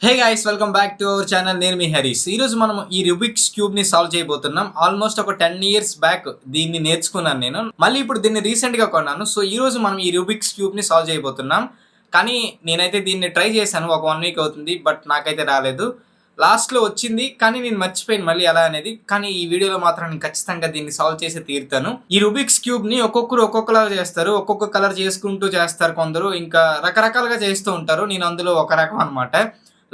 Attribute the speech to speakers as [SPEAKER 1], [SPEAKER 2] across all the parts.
[SPEAKER 1] Hey guys, welcome back to our channel. నేను మీ హరీష్. ఈరోజు మనం ఈ రూబిక్స్ క్యూబ్ ని సాల్వ్ చేయబోతున్నాం. ఆల్మోస్ట్ ఒక 10 ఇయర్స్ బ్యాక్ దీన్ని నేర్చుకున్నాను నేను. మళ్ళీ ఇప్పుడు దీన్ని రీసెంట్ గా కొన్నాను. సో ఈ రోజు మనం ఈ రూబిక్స్ క్యూబ్ ని సాల్వ్ చేయబోతున్నాం. కానీ నేనైతే దీన్ని ట్రై చేశాను, ఒక 1 వీక్ అవుతుంది, బట్ నాకైతే రాలేదు. లాస్ట్ లో వచ్చింది కానీ నేను మర్చిపోయాను మళ్ళీ ఎలా అనేది. కానీ ఈ వీడియోలో మాత్రం నేను ఖచ్చితంగా దీన్ని సాల్వ్ చేసి తీరుతాను. ఈ రూబిక్స్ క్యూబ్ ని ఒక్కొక్కరు ఒక్కొక్కలా చేస్తారు, ఒక్కొక్క కలర్ చేసుకుంటూ చేస్తారు, కొందరు ఇంకా రకరకాలుగా చేస్తూ ఉంటారు. నేను అందులో ఒక రకం అనమాట.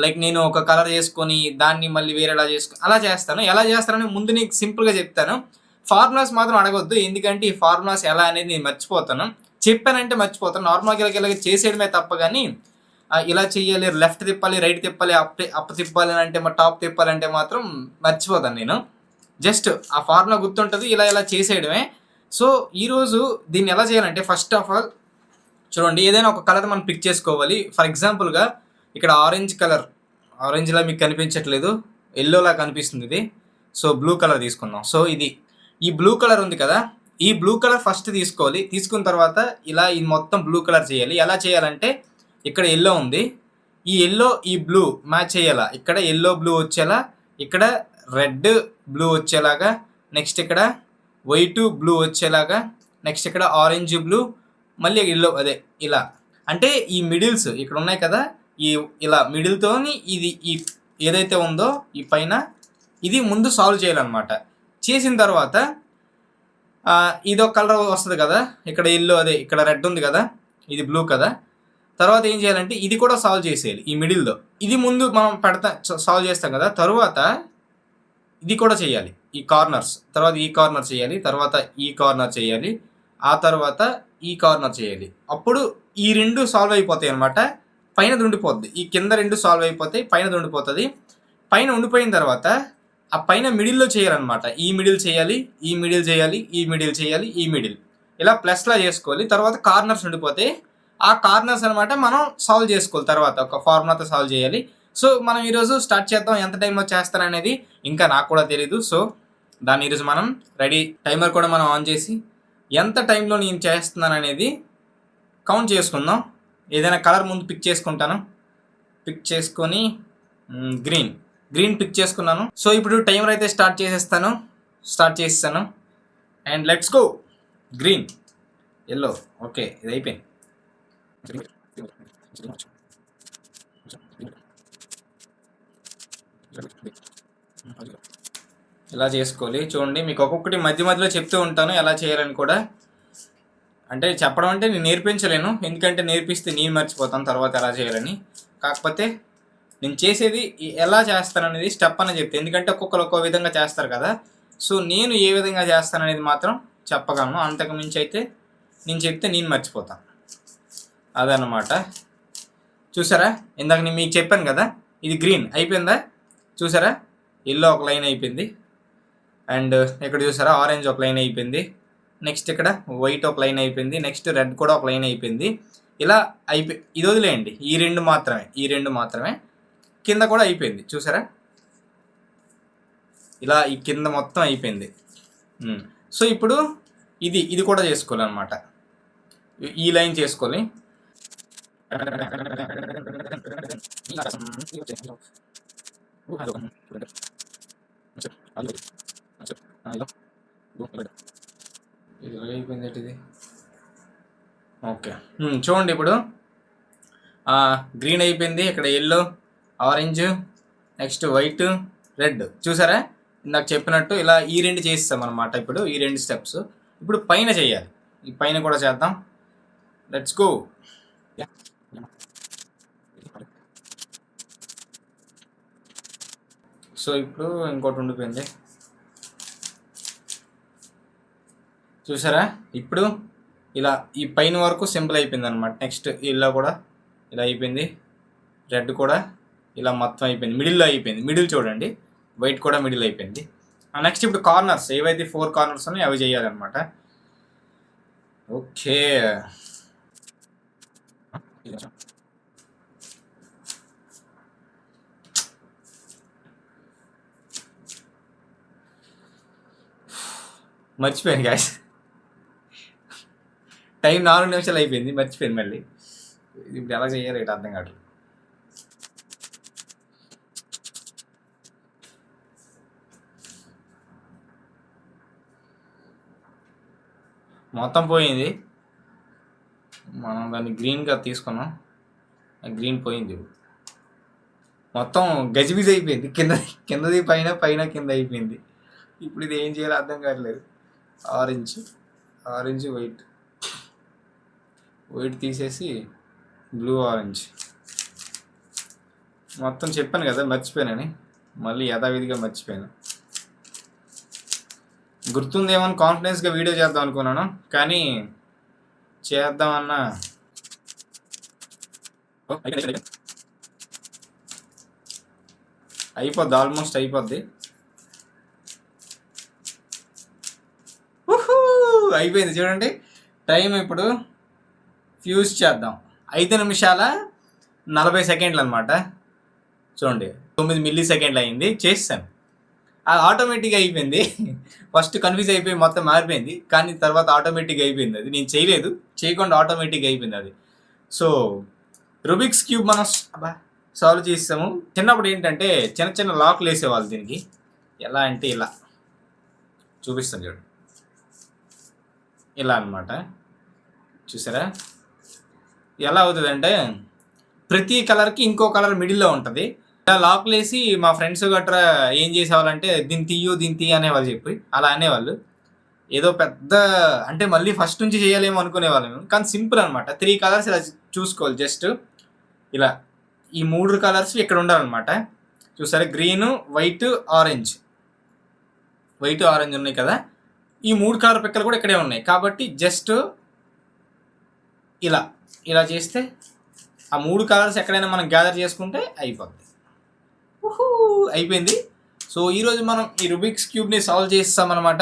[SPEAKER 1] లైక్ నేను ఒక కలర్ చేసుకొని దాన్ని మళ్ళీ వేరేలా చేసుకొని అలా చేస్తాను. ఎలా చేస్తానని ముందు నీకు సింపుల్గా చెప్తాను. ఫార్ములాస్ మాత్రం అడగొద్దు, ఎందుకంటే ఈ ఫార్ములాస్ ఎలా అనేది నేను మర్చిపోతాను. చెప్పానంటే మర్చిపోతాను. నార్మల్గా ఇలాగ చేసేయడమే తప్ప కానీ ఇలా చెయ్యాలి, లెఫ్ట్ తిప్పాలి, రైట్ తిప్పాలి, అప్ తిప్పాలి అంటే టాప్ తిప్పాలంటే మాత్రం మర్చిపోతాను నేను. జస్ట్ ఆ ఫార్ములా గుర్తుంటుంది, ఇలా ఇలా చేసేయడమే. సో ఈరోజు దీన్ని ఎలా చేయాలంటే, ఫస్ట్ ఆఫ్ ఆల్ చూడండి, ఏదైనా ఒక కలర్ మనం పిక్ చేసుకోవాలి. ఫర్ ఎగ్జాంపుల్గా ఇక్కడ ఆరెంజ్ కలర్, ఆరెంజ్లా మీకు కనిపించట్లేదు, ఎల్లోలా కనిపిస్తుంది ఇది. సో బ్లూ కలర్ తీసుకుందాం. సో ఇది ఈ బ్లూ కలర్ ఉంది కదా, ఈ బ్లూ కలర్ ఫస్ట్ తీసుకోవాలి. తీసుకున్న తర్వాత ఇలా ఈ మొత్తం బ్లూ కలర్ చేయాలి. ఎలా చేయాలంటే, ఇక్కడ ఎల్లో ఉంది, ఈ ఎల్లో ఈ బ్లూ మ్యాచ్ చేయాలా. ఇక్కడ ఎల్లో బ్లూ వచ్చేలా, ఇక్కడ రెడ్ బ్లూ వచ్చేలాగా, నెక్స్ట్ ఇక్కడ వైట్ బ్లూ వచ్చేలాగా, నెక్స్ట్ ఇక్కడ ఆరెంజ్ బ్లూ, మళ్ళీ ఎల్లో, అదే ఇలా. అంటే ఈ మిడిల్స్ ఇక్కడ ఉన్నాయి కదా, ఈ ఇలా మిడిల్తోని ఇది ఈ ఏదైతే ఉందో ఈ పైన ఇది ముందు సాల్వ్ చేయాలన్నమాట. చేసిన తర్వాత ఇదొక కలర్ వస్తుంది కదా, ఇక్కడ ఎల్లో, అదే ఇక్కడ రెడ్ ఉంది కదా, ఇది బ్లూ కదా. తర్వాత ఏం చేయాలంటే ఇది కూడా సాల్వ్ చేసేయాలి. ఈ మిడిల్తో ఇది ముందు మనం సాల్వ్ చేస్తాం కదా, తర్వాత ఇది కూడా చేయాలి. ఈ కార్నర్స్, తర్వాత ఈ కార్నర్ చేయాలి, తర్వాత ఈ కార్నర్ చేయాలి, ఆ తర్వాత ఈ కార్నర్ చేయాలి. అప్పుడు ఈ రెండు సాల్వ్ అయిపోతాయి అనమాట. పైన ఉండిపోద్ది, ఈ కింద రెండు సాల్వ్ అయిపోతాయి, పైన ఉండిపోతుంది. పైన ఉండిపోయిన తర్వాత ఆ పైన మిడిల్లో చేయాలన్నమాట. ఈ మిడిల్ చేయాలి, ఈ మిడిల్ చేయాలి, ఈ మిడిల్ చేయాలి, ఈ మిడిల్, ఇలా ప్లస్లా చేసుకోవాలి. తర్వాత కార్నర్స్ ఉండిపోతాయి, ఆ కార్నర్స్ అనమాట మనం సాల్వ్ చేసుకోవాలి. తర్వాత ఒక ఫార్ములాతో సాల్వ్ చేయాలి. సో మనం ఈరోజు స్టార్ట్ చేద్దాం. ఎంత టైంలో చేస్తాననేది ఇంకా నాకు కూడా తెలీదు. సో దాన్ని ఈరోజు మనం రెడీ, టైమర్ కూడా మనం ఆన్ చేసి ఎంత టైంలో నేను చేస్తున్నాను అనేది కౌంట్ చేసుకుందాం. ఏదైనా కలర్ ముందు పిక్ చేసుకుంటాను. పిక్ చేసుకొని గ్రీన్ పిక్ చేసుకున్నాను. సో ఇప్పుడు టైమర్ అయితే స్టార్ట్ చేసేస్తాను. And let's go. Green, yellow, okay, ఇది అయిపోయింది. ఇలా చేసుకోవాలి. చూడండి, మీకు ఒక్కొక్కటి మధ్య మధ్యలో చెప్తూ ఉంటాను ఎలా చేయాలని కూడా. అంటే చెప్పడం అంటే నేను నేర్పించలేను, ఎందుకంటే నేర్పిస్తే నేను మర్చిపోతాను తర్వాత ఎలా చేయాలని. కాకపోతే నేను చేసేది ఎలా చేస్తాననేది స్టెప్ అనేది చెప్తాను, ఎందుకంటే ఒక్కొక్కరు ఒక్కో విధంగా చేస్తారు కదా. సో నేను ఏ విధంగా చేస్తాననేది మాత్రం చెప్పగలను. అంతకు మించి అయితే నేను చెప్తే నేను మర్చిపోతాను, అదన్నమాట. చూసారా, ఇందాక నేను మీకు చెప్పాను కదా, ఇది గ్రీన్ అయిపోయిందా, చూసారా, ఎల్లో ఒక లైన్ అయిపోయింది. అండ్ ఇక్కడ చూసారా, ఆరెంజ్ ఒక లైన్ అయిపోయింది. నెక్స్ట్ ఇక్కడ వైట్ ఒక లైన్ అయిపోయింది. నెక్స్ట్ రెడ్ కూడా ఒక లైన్ అయిపోయింది. ఇలా ఇది వదిలేయండి, ఈ రెండు మాత్రమే. కింద కూడా అయిపోయింది, చూసారా, ఇలా ఈ కింద మొత్తం అయిపోయింది. సో ఇప్పుడు ఇది కూడా చేసుకోవాలన్నమాట. ఈ లైన్ చేసుకోవాలి. ఇది అయిపోయింది ఇది. ఓకే, చూడండి, ఇప్పుడు గ్రీన్ అయిపోయింది, ఇక్కడ yellow, orange, next white, red. చూసారా, ఇందాక చెప్పినట్టు ఇలా ఈ రెండు చేస్తాం అనమాట. ఇప్పుడు ఈ రెండు స్టెప్స్ ఇప్పుడు పైన చేయాలి. ఈ పైన కూడా చేద్దాం. Let's go. సో ఇప్పుడు ఇంకోటి ఉండిపోయింది, చూసారా. ఇప్పుడు ఇలా ఈ పైన వరకు సింపుల్ అయిపోయింది అనమాట. నెక్స్ట్ ఇలా కూడా ఇలా అయిపోయింది, రెడ్ కూడా ఇలా మొత్తం అయిపోయింది, మిడిల్లో అయిపోయింది. మిడిల్ చూడండి, వైట్ కూడా మిడిల్ అయిపోయింది. నెక్స్ట్ ఇప్పుడు కార్నర్స్, ఏవైతే 4 కార్నర్స్ ఉన్నాయో అవి చేయాలన్నమాట. ఓకే, మర్చిపోయాను గాయస్, టైం 4 నిమిషాలు అయిపోయింది, మర్చిపోయింది మళ్ళీ. ఇప్పుడు ఎలా చేయాలి అర్థం కావట్లేదు. మొత్తం పోయింది. మనం దాన్ని గ్రీన్గా తీసుకున్నాం, గ్రీన్ పోయింది. మొత్తం గజిబిజి అయిపోయింది, కిందది పైన, పైన కింద అయిపోయింది. ఇప్పుడు ఇది ఏం చేయాలో అర్థం కావట్లేదు. ఆరెంజ్ వైట్ తీసేసి బ్లూ ఆరెంజ్ మొత్తం చెప్పాను కదా మర్చిపోయానని, మళ్ళీ యథావిధిగా మర్చిపోయాను. గుర్తుందేమని కాన్ఫిడెన్స్గా వీడియో చేద్దాం అనుకున్నాను, కానీ చేద్దామన్నా అయిపోద్ది, ఆల్మోస్ట్ అయిపోద్ది. అయిపోయింది చూడండి. టైం ఇప్పుడు ఫ్యూజ్ చేద్దాం, 5 నిమిషాల 40 సెకండ్లు అనమాట. చూడండి 9 మిల్లీ సెకండ్లు అయింది. చేస్తాను, అది ఆటోమేటిక్గా అయిపోయింది. ఫస్ట్ కన్ఫ్యూజ్ అయిపోయి మొత్తం మారిపోయింది, కానీ తర్వాత ఆటోమేటిక్గా అయిపోయింది. అది నేను చేయకుండా ఆటోమేటిక్గా అయిపోయింది అది. సో రూబిక్స్ క్యూబ్ మనం సాల్వ్ చేసాము. చిన్నప్పుడు ఏంటంటే చిన్న చిన్న లాక్లు వేసేవాళ్ళు దీనికి. ఎలా అంటే ఇలా చూపిస్తాను చూడండి, ఇలా అనమాట. చూసారా ఎలా అవుతుందంటే ప్రతి కలర్కి ఇంకో కలర్ మిడిల్లో ఉంటుంది. ఇలా లాక్లు వేసి మా ఫ్రెండ్స్ గట్రా ఏం చేసేవాళ్ళంటే దీన్ని తీయి అనేవాళ్ళు, చెప్పి అలా అనేవాళ్ళు. ఏదో పెద్ద అంటే మళ్ళీ ఫస్ట్ నుంచి చేయాలేమో అనుకునేవాళ్ళం మేము, కానీ సింపుల్ అనమాట. 3 కలర్స్ ఇలా చూసుకోవాలి, జస్ట్ ఇలా ఈ 3 కలర్స్ ఇక్కడ ఉండాలన్నమాట. చూసారా, గ్రీన్, వైట్, ఆరెంజ్ ఉన్నాయి కదా. ఈ 3 కలర్ పిక్కలు కూడా ఇక్కడే ఉన్నాయి కాబట్టి జస్ట్ ఇలా చేస్తే ఆ 3 కలర్స్ ఎక్కడైనా మనం గ్యాదర్ చేసుకుంటే అయిపోద్ది. అయిపోయింది. సో ఈరోజు మనం ఈ రూబిక్స్ క్యూబ్ని సాల్వ్ చేస్తామన్నమాట.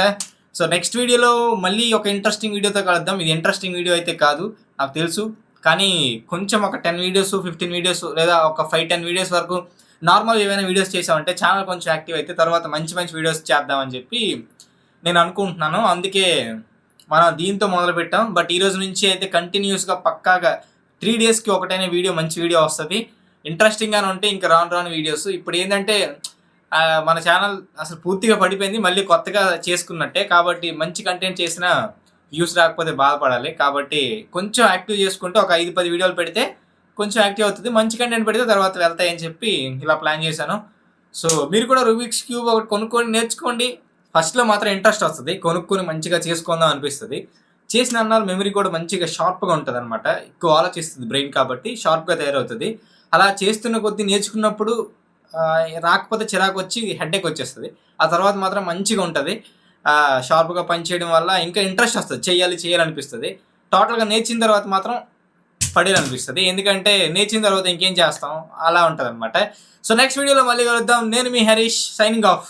[SPEAKER 1] సో నెక్స్ట్ వీడియోలో మళ్ళీ ఒక ఇంట్రెస్టింగ్ వీడియోతో కలుద్దాం. ఇది ఇంట్రెస్టింగ్ వీడియో అయితే కాదు నాకు తెలుసు, కానీ కొంచెం ఒక 10 వీడియోస్ 15 వీడియోస్ లేదా ఒక 5-10 వీడియోస్ వరకు నార్మల్ ఏమైనా వీడియోస్ చేసామంటే ఛానల్ కొంచెం యాక్టివ్ అయితే తర్వాత మంచి వీడియోస్ చేద్దామని చెప్పి నేను అనుకుంటున్నాను. అందుకే మనం దీంతో మొదలు పెట్టాం. బట్ ఈ రోజు నుంచి అయితే కంటిన్యూస్గా పక్కాగా 3 డేస్కి ఒకటైనా మంచి వీడియో వస్తుంది. ఇంట్రెస్టింగ్గానే ఉంటే ఇంకా రాను వీడియోస్. ఇప్పుడు ఏంటంటే మన ఛానల్ అసలు పూర్తిగా పడిపోయింది, మళ్ళీ కొత్తగా చేసుకున్నట్టే. కాబట్టి మంచి కంటెంట్ చేసిన వ్యూస్ రాకపోతే బాధపడాలి. కాబట్టి కొంచెం యాక్టివ్ చేసుకుంటే ఒక 5-10 వీడియోలు పెడితే కొంచెం యాక్టివ్ అవుతుంది, మంచి కంటెంట్ పెడితే తర్వాత వెళ్తాయని చెప్పి ఇలా ప్లాన్ చేశాను. సో మీరు కూడా రూబిక్స్ క్యూబ్ ఒకటి కొనుక్కొని నేర్చుకోండి. ఫస్ట్లో మాత్రం ఇంట్రెస్ట్ వస్తుంది, కొనుక్కొని మంచిగా చేసుకుందాం అనిపిస్తుంది. చేసిన అన్నాలు మెమరీ కూడా మంచిగా షార్ప్గా ఉంటుంది అనమాట. ఎక్కువ ఆలోచిస్తుంది బ్రెయిన్, కాబట్టి షార్ప్గా తయారవుతుంది. అలా చేస్తున్న కొద్దీ నేర్చుకున్నప్పుడు రాకపోతే చిరాకు వచ్చి హెడ్ఏక్ వచ్చేస్తుంది. ఆ తర్వాత మాత్రం మంచిగా ఉంటుంది. షార్ప్గా పనిచేయడం వల్ల ఇంకా ఇంట్రెస్ట్ వస్తుంది, చేయాలనిపిస్తుంది. టోటల్గా నేర్చిన తర్వాత మాత్రం పడేయాలనిపిస్తుంది, ఎందుకంటే నేర్చిన తర్వాత ఇంకేం చేస్తాం, అలా ఉంటుంది అనమాట. సో నెక్స్ట్ వీడియోలో మళ్ళీ కలుద్దాం. నేను మీ హరీష్, సైనింగ్ ఆఫ్.